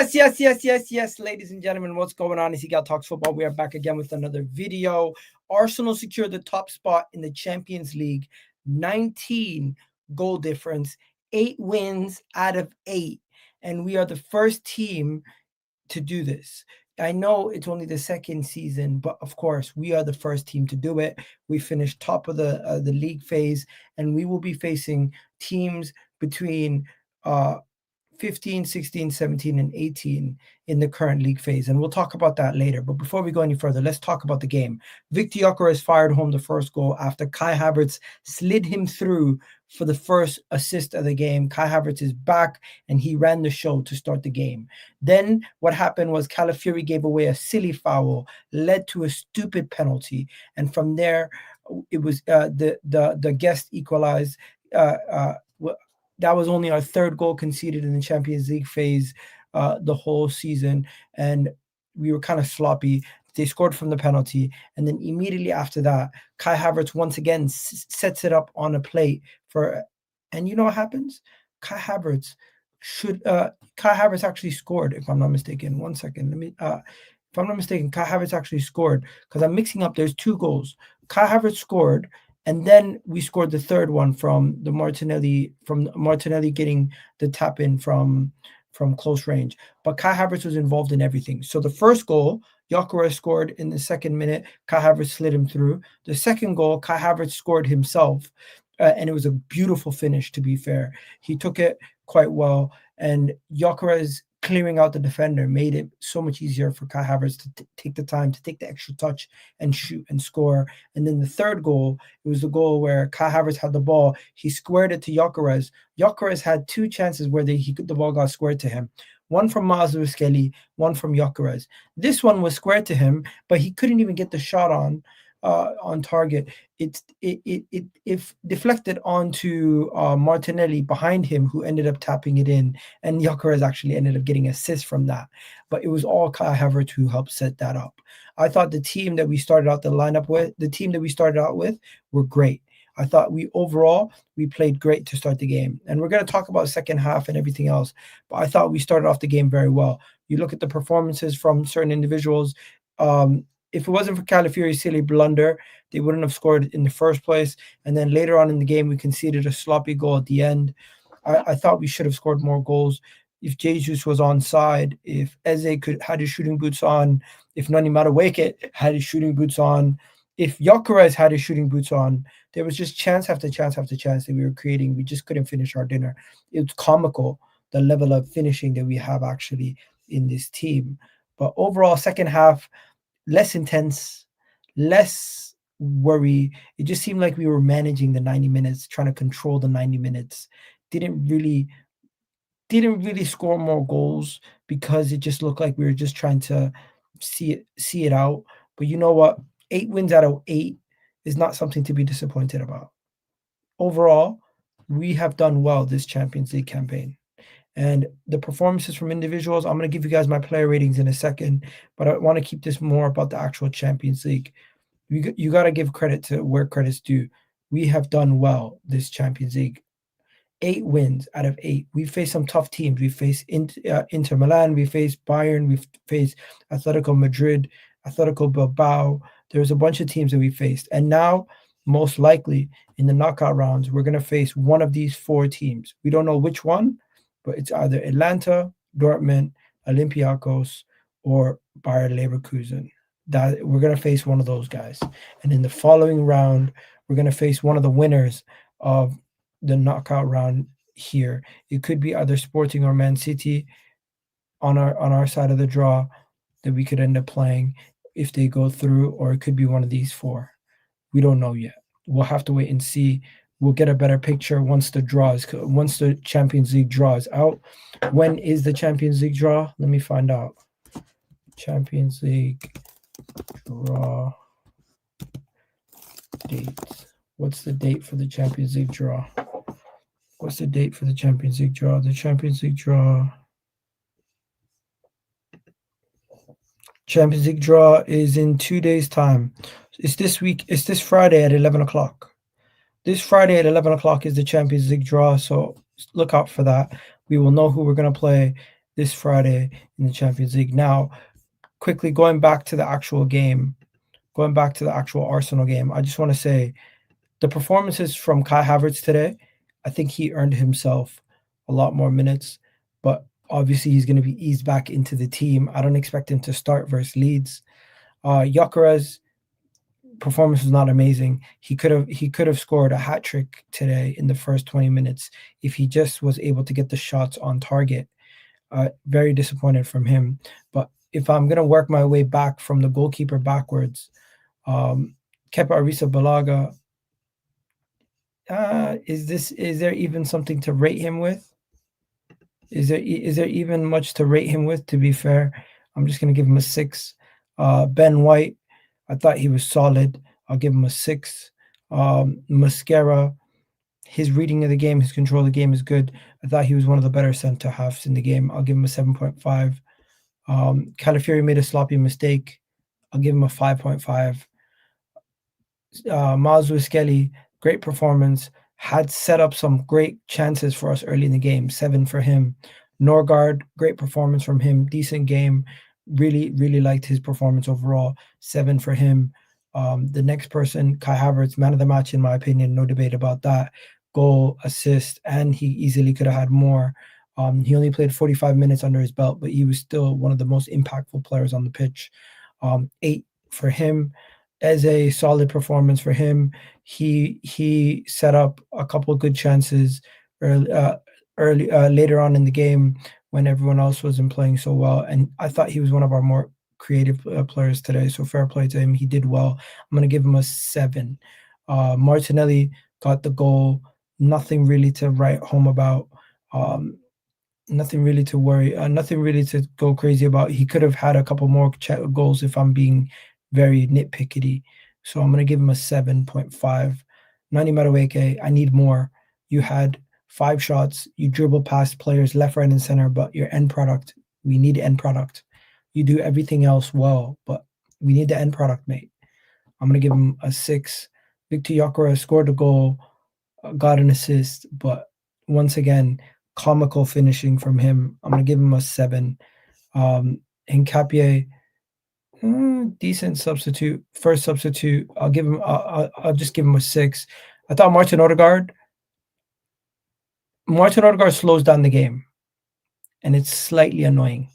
Yes, ladies and gentlemen, what's going on? It's Egal Talks Football. We are back again with another video. Arsenal secured the top spot in the Champions League, 19 goal difference, 8 wins out of 8, and we are the first team to do this. I know it's only the second season, but of course, we are the first team to do it. We finished top of the league phase, and we will be facing teams between 15, 16, 17, and 18 in the current league phase. And we'll talk about that later. But before we go any further, let's talk about the game. Victor Gyokeres fired home the first goal after Kai Havertz slid him through for the first assist of the game. Kai Havertz is back, and he ran the show to start the game. Then what happened was Calafiori gave away a silly foul, led to a stupid penalty. And from there, it was the guest equalized. That was only our third goal conceded in the Champions League phase the whole season, and we were kind of sloppy. They scored from the penalty, and then immediately after that, Kai Havertz once again sets it up on a plate and you know what happens? Kai Havertz actually scored, if I'm not mistaken. 1 second, if I'm not mistaken, Kai Havertz actually scored, because I'm mixing up. There's 2 goals. Kai Havertz scored, and then we scored the third one from Martinelli getting the tap in from close range. But Kai Havertz was involved in everything. So the first goal, Gyokeres scored in the second minute. Kai Havertz slid him through. The second goal, Kai Havertz scored himself, and it was a beautiful finish, to be fair. He took it quite well, and Gyokeres clearing out the defender made it so much easier for Kai Havertz to take the time to take the extra touch and shoot and score. And then the third goal, it was the goal where Kai Havertz had the ball. He squared it to Gyokeres. Gyokeres had 2 chances where the ball got squared to him. One from Mazzucchelli, one from Gyokeres. This one was squared to him, but he couldn't even get the shot on target. It deflected onto Martinelli behind him, who ended up tapping it in, and Gyokeres actually ended up getting assists from that. But it was all Kai Havertz who helped set that up. I thought the team that we started out with were great. I thought we played great to start the game. And we're going to talk about second half and everything else, but I thought we started off the game very well. You look at the performances from certain individuals. If it wasn't for Calafiori's silly blunder, they wouldn't have scored in the first place. And then later on in the game, we conceded a sloppy goal at the end. I thought we should have scored more goals. If Jesus was onside, if Eze had his shooting boots on, if Nani Madueke had his shooting boots on, if Gyokeres had his shooting boots on, there was just chance after chance after chance that we were creating. We just couldn't finish our dinner. It's comical, the level of finishing that we have actually in this team. But overall, second half, less intense, less worry. It just seemed like we were managing the 90 minutes, trying to control the 90 minutes. Didn't really score more goals because it just looked like we were just trying to see it out. But you know what? 8 wins out of 8 is not something to be disappointed about. Overall, we have done well this Champions League campaign. And the performances from individuals, I'm going to give you guys my player ratings in a second, but I want to keep this more about the actual Champions League. You got to give credit to where credit's due. We have done well this Champions League. 8 wins out of 8. We faced some tough teams. We faced Inter Milan. We faced Bayern. We faced Atletico Madrid, Atletico Bilbao. There's a bunch of teams that we faced. And now, most likely, in the knockout rounds, we're going to face one of these 4 teams. We don't know which one, but it's either Atlanta, Dortmund, Olympiacos, or Bayer Leverkusen. That we're going to face one of those guys. And in the following round, we're going to face one of the winners of the knockout round here. It could be either Sporting or Man City on our side of the draw that we could end up playing if they go through, or it could be one of these 4. We don't know yet. We'll have to wait and see. We'll get a better picture once the Champions League draw is out. When is the Champions League draw? Let me find out. Champions League draw date. What's the date for the Champions League draw? What's the date for the Champions League draw? The Champions League draw. Champions League draw is in 2 days' time. It's this week. It's this Friday at 11 o'clock. This Friday at 11 o'clock is the Champions League draw, so look out for that. We will know who we're going to play, this Friday in the Champions League. Now, quickly going back to the actual game, going back to the actual Arsenal game, I just want to say the performances from Kai Havertz today, I think he earned himself a lot more minutes, but obviously he's going to be eased back into the team. I don't expect him to start versus Leeds. Gyokeres performance was not amazing. He could have scored a hat trick today in the first 20 minutes if he just was able to get the shots on target. Very disappointed from him. But if I'm gonna work my way back from the goalkeeper backwards, Kepa Arrizabalaga, is there even something to rate him with? Is there even much to rate him with? To be fair, I'm just gonna give him a 6. Ben White, I thought he was solid. I'll give him a 6. Mascara, his reading of the game, his control of the game is good. I thought he was one of the better centre halves in the game. I'll give him a 7.5. Calafiori made a sloppy mistake. I'll give him a 5.5. Mazu Skelly, great performance. Had set up some great chances for us early in the game. 7 for him. Norgard, great performance from him. Decent game. Really, really liked his performance overall. 7 for him. The next person, Kai Havertz, man of the match in my opinion. No debate about that. Goal, assist, and he easily could have had more. He only played 45 minutes under his belt, but he was still one of the most impactful players on the pitch. 8 for him. As a solid performance for him. He set up a couple of good chances early later on in the game when everyone else wasn't playing so well, and I thought he was one of our more creative players today. So fair play to him. He did well. I'm gonna give him a 7. Martinelli got the goal. Nothing really to write home about. Um, Nothing really to worry. Nothing really to go crazy about. He could have had a couple more goals if I'm being very nitpicky. So I'm gonna give him a 7.5. Nani Madueke, I need more. You had 5 shots. You dribble past players left, right, and center, but your end product, we need end product. You do everything else well, but we need the end product, mate. I'm gonna give him a 6. Victor Gyökeres scored a goal, got an assist, but once again, comical finishing from him. I'm gonna give him a 7. Nkapie, decent substitute, first substitute. I'll give him. I'll just give him a 6. I thought Martin Odegaard slows down the game, and it's slightly annoying.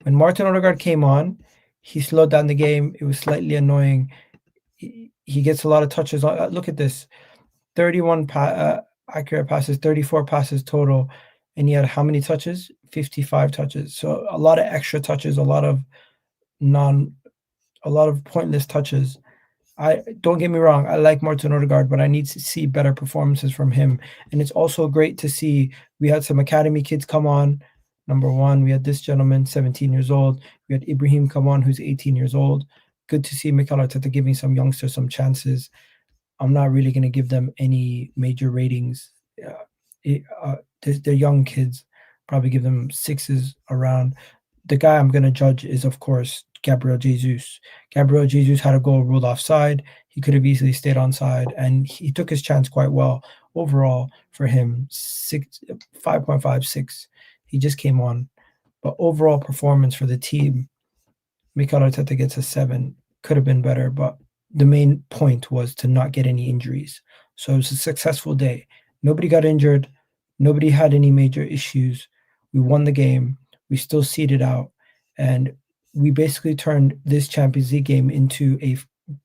When Martin Odegaard came on, he slowed down the game. It was slightly annoying. He gets a lot of touches. Look at this: 31 accurate passes, 34 passes total, and he had how many touches? 55 touches. So a lot of extra touches, a lot of pointless touches. I don't get me wrong, I like Martin Odegaard, but I need to see better performances from him. And it's also great to see we had some academy kids come on. Number 1, we had this gentleman, 17 years old. We had Ibrahim come on, who's 18 years old. Good to see Mikel Arteta giving some youngsters some chances. I'm not really going to give them any major ratings. They're young kids. Probably give them 6s around. The guy I'm going to judge is, of course, Gabriel Jesus. Gabriel Jesus had a goal ruled offside. He could have easily stayed onside, and he took his chance quite well. Overall, for him, 5.5, 6. He just came on. But overall performance for the team, Mikel Arteta gets a 7. Could have been better, but the main point was to not get any injuries. So it was a successful day. Nobody got injured. Nobody had any major issues. We won the game. We still seeded out. And we basically turned this Champions League game into a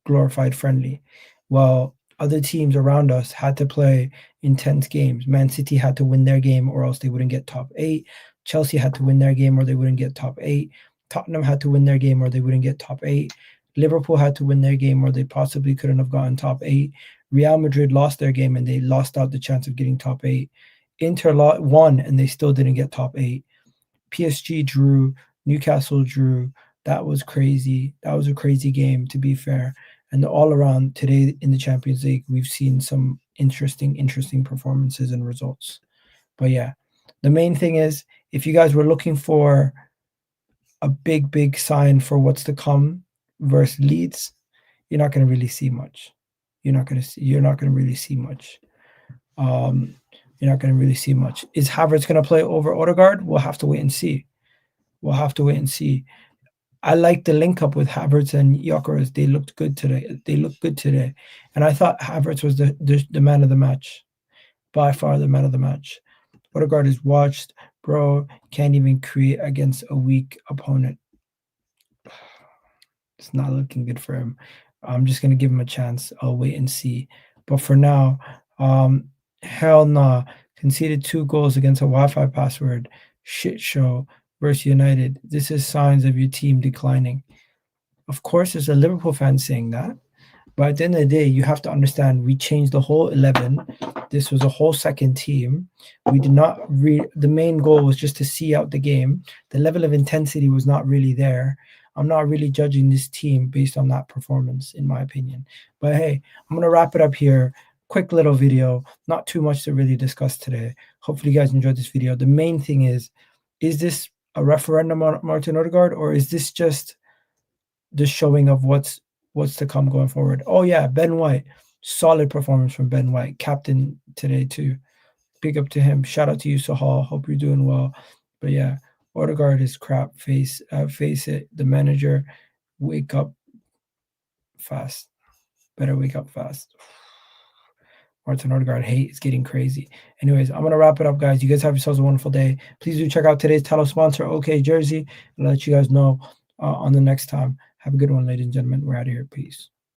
glorified friendly. While other teams around us had to play intense games. Man City had to win their game or else they wouldn't get top 8. Chelsea had to win their game or they wouldn't get top 8. Tottenham had to win their game or they wouldn't get top 8. Liverpool had to win their game or they possibly couldn't have gotten top 8. Real Madrid lost their game and they lost out the chance of getting top 8. Inter won and they still didn't get top 8. PSG drew, Newcastle drew. That was crazy. That was a crazy game, to be fair. And all around today in the Champions League, we've seen some interesting performances and results. But yeah, the main thing is, if you guys were looking for a big sign for what's to come versus Leeds, you're not going to really see much. You're not going to really see much. you're not going to really see much. Is Havertz going to play over Odegaard? We'll have to wait and see. We'll have to wait and see. I like the link up with Havertz and Gyokeres. They looked good today. And I thought Havertz was the man of the match. By far the man of the match. Odegaard is watched. Bro, can't even create against a weak opponent. It's not looking good for him. I'm just going to give him a chance. I'll wait and see. But for now, hell nah. Conceded 2 goals against a Wi-Fi password. Shit show versus United. This is signs of your team declining. Of course, there's a Liverpool fan saying that. But at the end of the day, you have to understand we changed the whole 11. This was a whole second team. We did not the main goal was just to see out the game. The level of intensity was not really there. I'm not really judging this team based on that performance, in my opinion. But hey, I'm going to wrap it up here. Quick little video. Not too much to really discuss today. Hopefully you guys enjoyed this video. The main thing is this a referendum on Martin Odegaard, or is this just the showing of what's to come going forward? Oh yeah, Ben White. Solid performance from Ben White. Captain today too. Big up to him. Shout out to you, Sahal. Hope you're doing well. But yeah, Odegaard is crap. Face it. The manager, wake up fast. Better wake up fast. Martin Odegaard hate is getting crazy. Anyways, I'm going to wrap it up, guys. You guys have yourselves a wonderful day. Please do check out today's title sponsor, OK Jersey. I'll let you guys know on the next time. Have a good one, ladies and gentlemen. We're out of here. Peace.